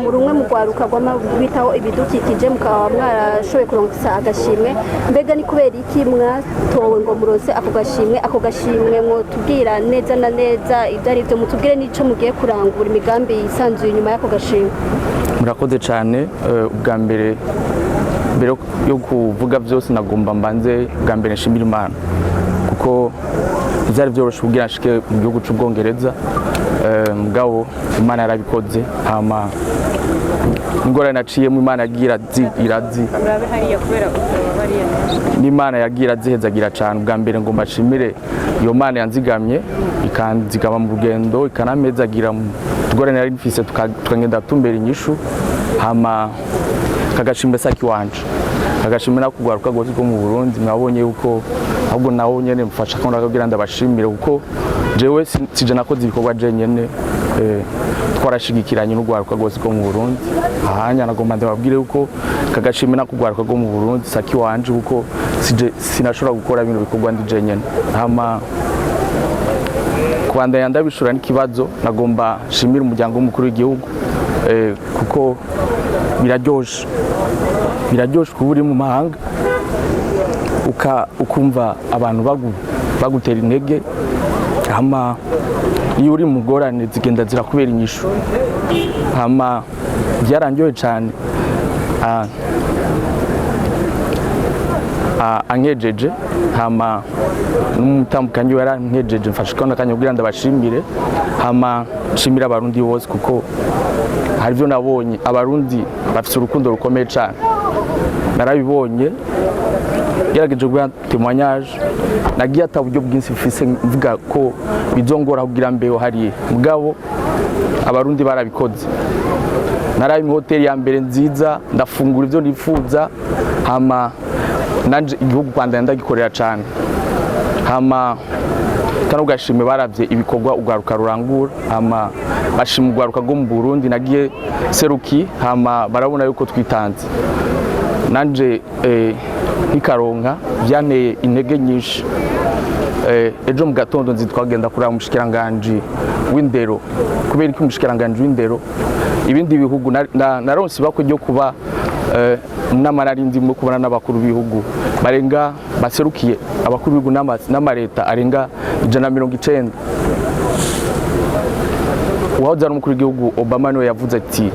muri umwe mu rwaruka rw'amabitaho ibidukikije mukaba mwarashoboye kuronsa agashimwe mbega ni kubera iki mwatowe ngo muronse ako gashimwe mwotubwira neza na neza ibyo ari byo mutubwire n'ico mugiye kurangura imigambi yisanzuye inyuma y'ako gashimwe. Murakoze cyane. Ubwa mbere yo kuvuga byose nagomba mbanze bwa mbere nshimira Imana kuko byari byoroshe kugira nshike mu gihugu cy'Ubwongereza mugabo Imana yarabikoze hama ingorane naciyemo Imana yagira irazi n'Imana yagira zihezagira cyane. Ubwa mbere ngo mbashimire iyo Mana yanzigamye ikanzigama mu rugendo ikanamezagira tugorane nari mfise tukagenda tumbera inyishu hama kagashimwe saki wanje agashimwe nakugwaruka gose ko mu Burundi mwabonye yuko ahubwo nawo nyene mfasha ko ndakabwira ndabashimire kuko jewe sije nakoze ibikorwa je nyene twarashigikiranye n'ugwaruka gose ko mu Burundi ahanya nagomba ndababwire yuko kagashimwe nakugwaruka go mu Burundi saki wanje kuko sije sinashobora gukora ibintu bikorwa ndi je nyene hama kwanda yandabishura n'ikibazo nagomba shimira umuryango w'umukuru w'igihugu kuko biraryoshe kuba uri mu mahanga ukumva abantu bagutera intege hama iyo uri mu ngorane zigenda zirakubera inyishu hama byarangiye cyane ankejeje hama n'umutambukanyi yarankejeje mfashe ko nakanya kugira ndabashimire hama nshimira abarundi bose kuko hari byo nabonye abarundi bafite urukundo rukomeye cyane narabibonye gerageje kuba témoignage nagiye ataburyo bwinshi mfise mvuga ko bizongora kugira mbeho hari mugabo abarundi barabikoze naraye mu hoteli ya mbere nziza ndafungura ivyo nifuza hama nanje igihugu Rwanda ndagikorera cyane hama kano gashimwe baravye ibikorwa ugaruka rurangura hama bashima ugaruka go mu Burundi nagiye seruki hama barabona yuko twitanze nanje nkikaronka byanteye intege nyinshi ejo mu gatondo nzitwagenda kuraba umushikiranganje w'indero kubera ko umushikiranganje w'indero ibindi bihugu naronse bako ryo kuba n'amararindi mu kubana n'abakuru b'ibihugu barenga baserukiye abakuru b'ibihugu n'amareta arenga 190 uwahoze ari umukuru w'igihugu Obama niwe yavuze ati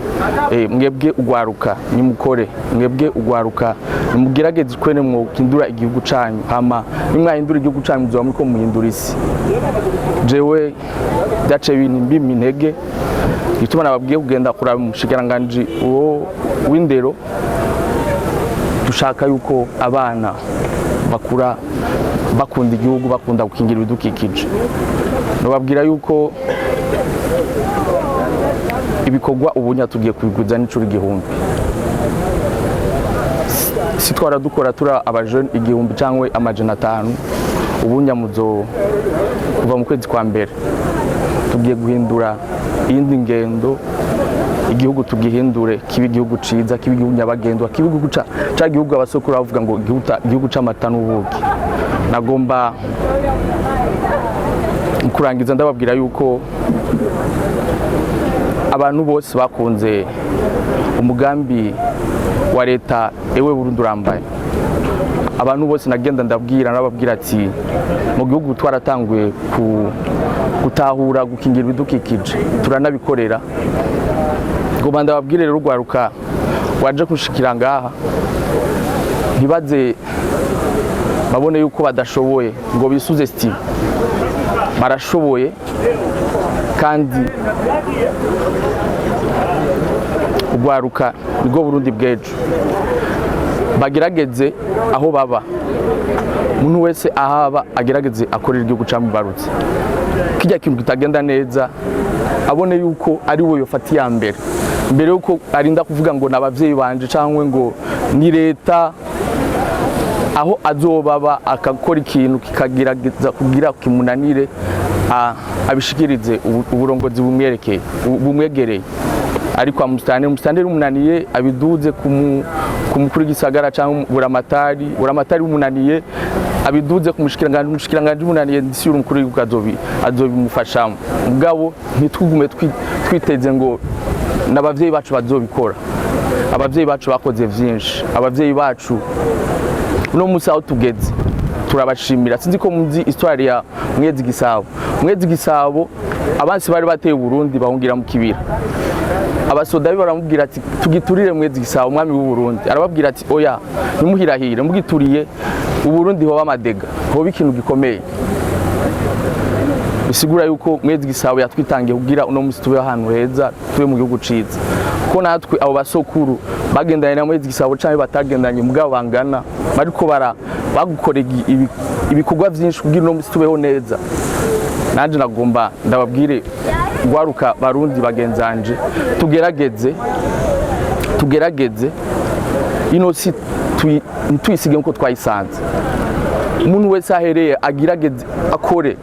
mwebwe ugwaruka nimukore, mwebwe ugwaruka nimugerageze kwene mwokindura igihugu canyu, hama nimwahindura igihugu canyu muzoba muriko muhindura isi. Jewe byace ibintu mbimi intege gituma nababwiye kugenda kuraba umushikiranganji w'indero, dushaka yuko abana bakura bakunda igihugu, bakunda gukingira ibidukikije. Nababwira yuko ibikorwa ubunya tugiye kubiguza n'icuri igihumbi, si twara dukora tura abajene igihumbi cyangwa amajana 5, ubunya muzo kuva mu kwezi kwa mbere tugiye guhindura iyindi ngendo, igihugu tugihindure kibe igihugu ciza, kibe igihugu nyabagendwa, kibe igihugu ca gihugu abasokuru bavuga ngo igihugu c'amata n'ubuki. Nagomba kurangiza ndababwira yuko abantu bose bakunze umugambi wa leta ewe Burundi urambaye. Abantu bose nagenda ndabwira nababwira ati mu gihugu twaratanguye gutahura gukingira ibidukikije, turanabikorera. Ngomba ndababwire rero ugwaruka waje kushikira ngaha ntibaze babone yuko badashoboye ngo bisuze style, barashoboye kandi ugwaruka nibwo Burundi bwejo. Bagerageze aho baba, umuntu wese ahaba agerageze akorera igihugu camubarutse. Kijya kintu kitagenda neza abone yuko ari we yofata ya mbere yuko arinda kuvuga ngo nabavyeyi banje cyangwa ngo ni leta. Aho azobaba akakora ikintu kikagerageza kugira kimunanire abishikirize uburongozi bumwegereye, ariko umustandere umunaniye abiduze ku mukuru w'igisagara cyangwa buramatari umunaniye abiduze ku mushikiranganje umunaniye, ndisi y'umukuru w'igihugu azobimufashamo. Mugabo ntitugume twiteze ngo n'abavyeyi bacu bazobikora. Abavyeyi bacu bakoze vyinshi, abavyeyi bacu uno musi aho tugeze turabashimira. Sinzi ko muzi histoire ya Mwezi Gisabo abansi bari bateye Burundi bahungira mu kibira. Abasoda baramubwira ati tugiturire Mwezi Gisabo umwami w'u Burundi, arababwira ati oya nimuhirahire mugituriye u Burundi hoba amadega, hoba ikintu gikomeye. Bisigura yuko Mwezi Gisabo yatwitangiye kugira uno musi tube ahantu heza, tube mu gihugu ciza. Ko natwe abo basokuru bagendanye na Mwezi Gisabo canke batagendanye mugabo bangana, bariko bagukoreye ibikorwa vyinshi kugira uno musi tubeho neza. Nanje nagomba ndababwire gwaruka barundi bagenzanje, tugerageze ino si tuyisige nko twayisanze. Umuntu wese ahereye agirageze akore,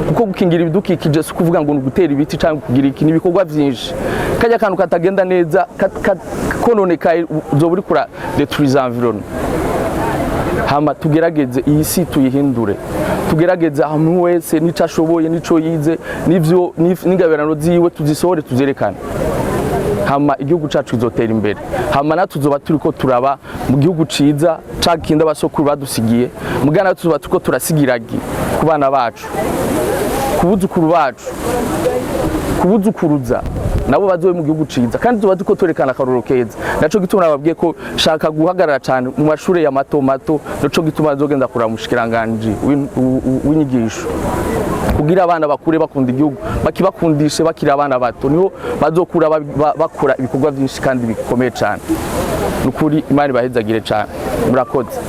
kuko gukingira ibidukikije si kuvuga ngo gutera ibiti cyangwa kugira iki, nibikorwa vyinshi. Kajya kantu katagenda neza kononekaye uzoba uri kura détruire environnement. Hama tugerageze iyi si tuyihindure, tugerageze ahantu wese nico ashoboye nico yize n'ivyo n'ingabirano ziwe tuzisohore tuzerekane. Hama igihugu cacu kizotera imbere, hama natwe tuzoba turiko turaba mu gihugu ciza cakinda abasokuru badusigiye, mugana tuzoba turiko turasigiragi ku bana bacu, kubuzukuru bacu, kubuzukuruza nabo bazobe mu gihugu ciza, kandi tuzoba turiko twerekana akarorero keza. Naco gituma nababwiye ko shaka guhagarara cyane mu mashure ya mato, naco gituma azogenda kuraba umushikiranganje w'inyigisho kugira abana bakure bakunda igihugu, bakibakundishe bakira abana bato, niho bazokura bakora ibikorwa byinshi kandi bikomeye cyane. Nukuri Imana ibahezagire cyane. Murakoze.